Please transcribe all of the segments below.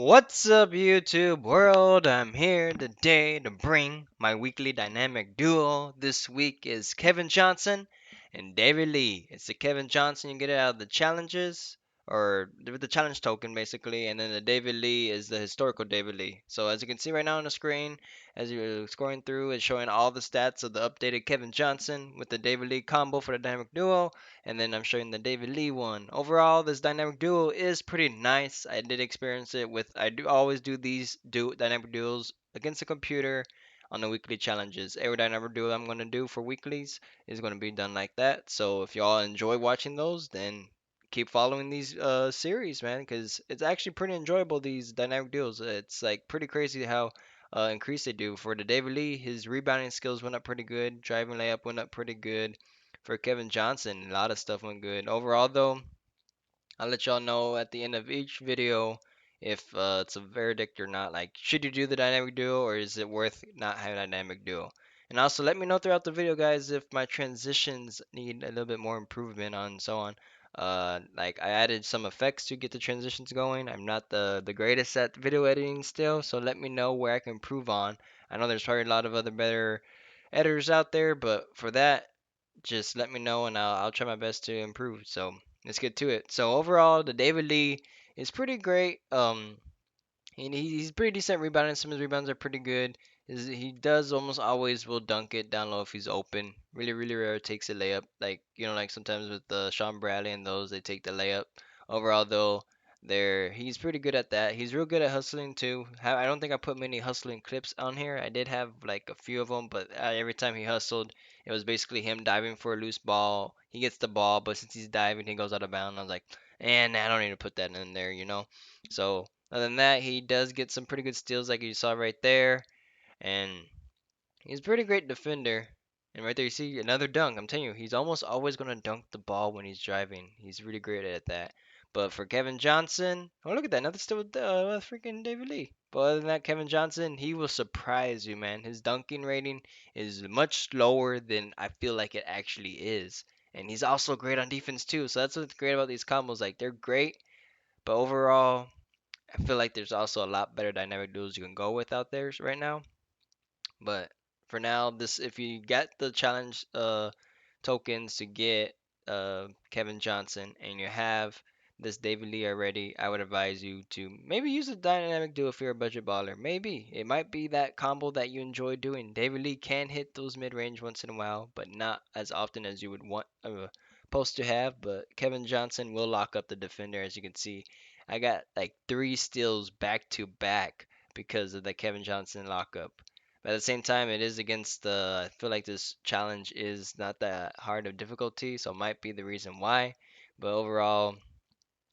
What's up, YouTube world? I'm here today to bring my weekly dynamic duo. This week is Kevin Johnson and David Lee. It's the Kevin Johnson you get it out of the challenges, or the challenge token basically, and then the David Lee is the historical David Lee. So as you can see right now on the screen, as you're scrolling through, it's showing all the stats of the updated Kevin Johnson with the David Lee combo for the dynamic duo, and then I'm showing the David Lee one. Overall, this dynamic duo is pretty nice. I did experience it with. I do always do these dynamic duos against the computer on the weekly challenges. Every dynamic duo I'm gonna do for weeklies is gonna be done like that. So if y'all enjoy watching those, then keep following these series, man, because it's actually pretty enjoyable. These dynamic duos. It's like pretty crazy how increase they do. For the David Lee, his rebounding skills went up pretty good. Driving layup went up pretty good. For Kevin Johnson, a lot of stuff went good. Overall, though, I'll let y'all know at the end of each video if it's a verdict or not. Like, should you do the dynamic duo or is it worth not having a dynamic duo? And also let me know throughout the video, guys, if my transitions need a little bit more improvement on and so on. Like I added some effects to get the transitions going. I'm not the greatest at video editing still, so let me know where I can improve on. I know there's probably a lot of other better editors out there, but for that, just let me know and I'll try my best to improve. So let's get to it. So overall, the David Lee is pretty great. And he's pretty decent rebounding. Some of his rebounds are pretty good. He does almost always will dunk it down low if he's open. Really, really rare takes a layup. Like like sometimes with Sean Bradley and those, they take the layup. Overall, though, he's pretty good at that. He's real good at hustling too. I don't think I put many hustling clips on here. I did have like a few of them, but every time he hustled, it was basically him diving for a loose ball. He gets the ball, but since he's diving, he goes out of bounds. I was like, and I don't need to put that in there. So other than that, he does get some pretty good steals, like you saw right there, and he's a pretty great defender. And right there, you see another dunk. I'm telling you, he's almost always gonna dunk the ball when he's driving. He's really great at that. But for Kevin Johnson, oh look at that, another steal with freaking David Lee. But other than that, Kevin Johnson, he will surprise you, man. His dunking rating is much lower than I feel like it actually is. And he's also great on defense too. So that's what's great about these combos. Like they're great, but overall, I feel like there's also a lot better dynamic duels you can go with out there right now. But for now, this if you get the challenge tokens to get Kevin Johnson and you have this David Lee already, I would advise you to maybe use a dynamic duo if you're a budget baller. Maybe it might be that combo that you enjoy doing. David Lee can hit those mid range once in a while, but not as often as you would want supposed to have. But Kevin Johnson will lock up the defender, as you can see. I got like 3 steals back to back because of the Kevin Johnson lockup. But at the same time, it is against the. I feel like this challenge is not that hard of difficulty, so it might be the reason why. But overall,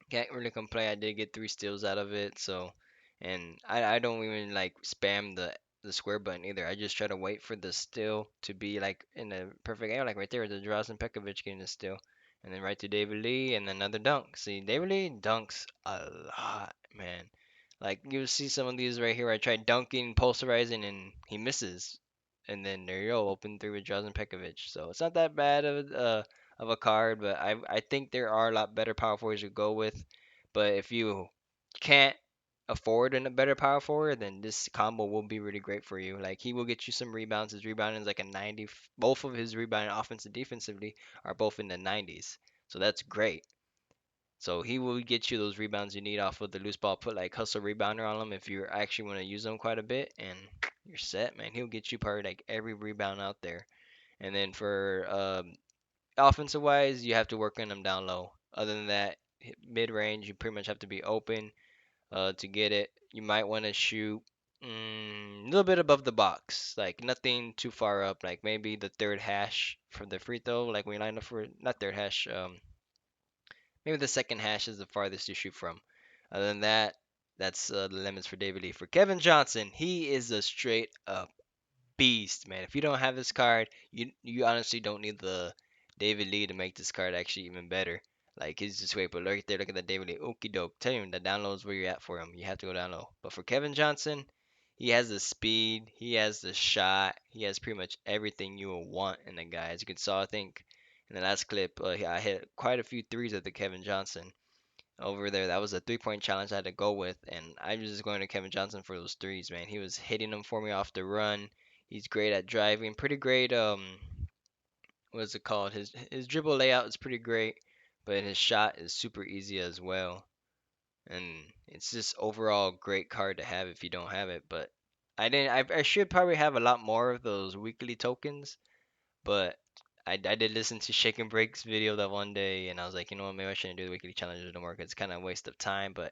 can't really complain. I did get 3 steals out of it, so and I don't even like spam the square button either. I just try to wait for the steal to be like in a perfect angle, like right there, the Drazen Pekovic getting the steal, and then right to David Lee and another dunk. See, David Lee dunks a lot, man. Like you see some of these right here. I tried dunking, posterizing, and he misses, and then there you go, open three with Drazen Pekovic. So it's not that bad of a card, but I think there are a lot better power forwards to go with. But if you can't afford a better power forward, then this combo will be really great for you. Like he will get you some rebounds. His rebounding is like a 90. Both of his rebounding, offensive and defensively, are both in the 90s. So that's great. So he will get you those rebounds you need off of the loose ball. Put like hustle rebounder on them if you actually want to use them quite a bit, and you're set, man. He'll get you probably like every rebound out there. And then for offensive wise, you have to work on them down low. Other than that, mid range, you pretty much have to be open to get it. You might want to shoot a little bit above the box, like nothing too far up, like maybe the third hash for the free throw, like when you line up for not third hash, maybe the second hash is the farthest you shoot from. Other than that, that's the limits for David Lee. For Kevin Johnson, he is a straight up beast, man. If you don't have this card, you honestly don't need the David Lee to make this card actually even better. Like he's just great, but right there, look at the David Lee. Okie doke. Tell him the down low is where you're at for him. You have to go down low. But for Kevin Johnson, he has the speed, he has the shot, he has pretty much everything you will want in a guy. As you can saw, I think in the last clip, I hit quite a few threes at the Kevin Johnson. over there. That was a 3 point challenge I had to go with, and I was just going to Kevin Johnson for those threes, man. He was hitting them for me off the run. He's great at driving, pretty great. What's it called? His dribble layout is pretty great, but his shot is super easy as well. And it's just overall great card to have if you don't have it. But I didn't. I should probably have a lot more of those weekly tokens, but I did listen to Shake and Break's video that one day, and I was like, you know what, maybe I shouldn't do the weekly challenges no more 'cause it's kind of a waste of time. But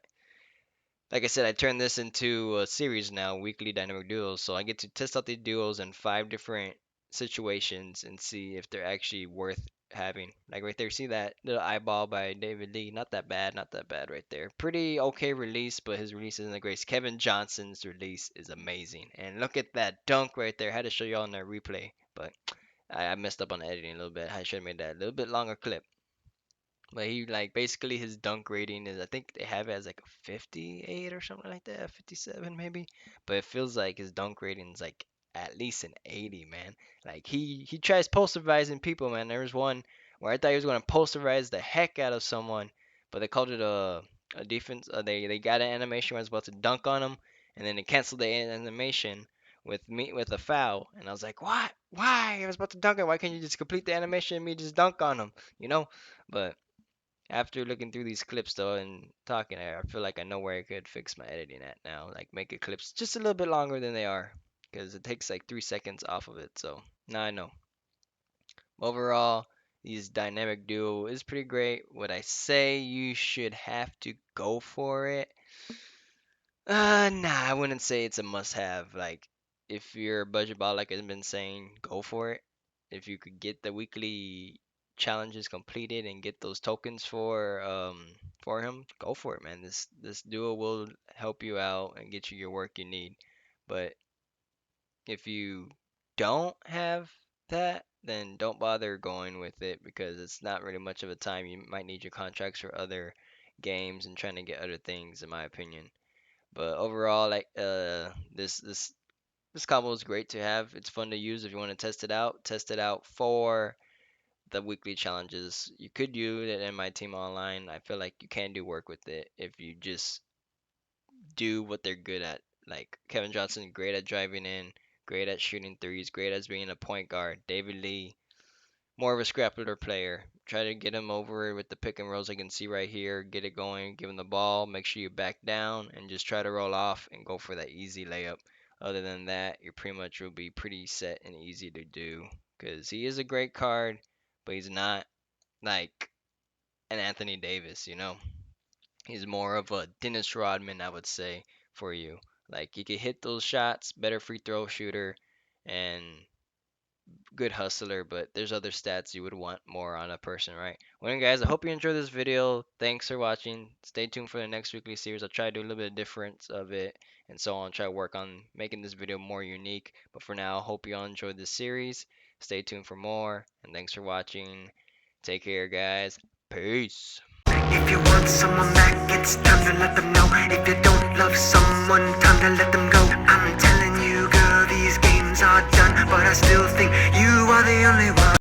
like I said, I turned this into a series now, weekly dynamic duos. So I get to test out these duos in 5 different situations and see if they're actually worth having. Like right there, see that little eyeball by David Lee? Not that bad, not that bad right there. Pretty okay release, but his release isn't the greatest. Kevin Johnson's release is amazing. And look at that dunk right there. I had to show you all in that replay, but I messed up on the editing a little bit. I should have made that a little bit longer clip. But he like basically his dunk rating is I think they have it as like a 58 or something like that, 57 maybe. But it feels like his dunk rating is like at least an 80, man. Like he tries posterizing people, man. There was one where I thought he was gonna posterize the heck out of someone, but they called it a defense. They got an animation where I was about to dunk on him, and then they canceled the animation with a foul. And I was like, what? Why? I was about to dunk him. Why can't you just complete the animation and me just dunk on him? You know? But after looking through these clips though and talking, I feel like I know where I could fix my editing at now. Like make the clips just a little bit longer than they are, because it takes like 3 seconds off of it. So now I know. Overall, these dynamic duo is pretty great. Would I say you should have to go for it? Nah, I wouldn't say it's a must-have. Like, if you're a budget ball, like I've been saying, go for it. If you could get the weekly challenges completed and get those tokens for him, go for it, man. This duo will help you out and get you your work you need. But if you don't have that, then don't bother going with it because it's not really much of a time. You might need your contracts for other games and trying to get other things, in my opinion. But overall, like this combo is great to have. It's fun to use if you want to test it out. Test it out for the weekly challenges. You could use it in my team online. I feel like you can do work with it if you just do what they're good at. Like Kevin Johnson, great at driving in, great at shooting threes, great at being a point guard. David Lee, more of a scrappler player. Try to get him over with the pick and rolls I can see right here. Get it going, give him the ball, make sure you back down, and just try to roll off and go for that easy layup. Other than that, you pretty much will be pretty set and easy to do. Because he is a great card, but he's not like an Anthony Davis, you know? He's more of a Dennis Rodman, I would say, for you. Like, he could hit those shots, better free throw shooter, and good hustler, but there's other stats you would want more on a person, right? Well, guys, I hope you enjoyed this video. Thanks for watching. Stay tuned for the next weekly series. I'll try to do a little bit of difference of it and so on. Try to work on making this video more unique. But for now, hope you all enjoyed this series. Stay tuned for more, and thanks for watching. Take care, guys. Peace. If you want someone back, it's time to let them know. If you don't love someone, time to let them go. I'm telling you, girl, these games are done, but I still think you are the only one.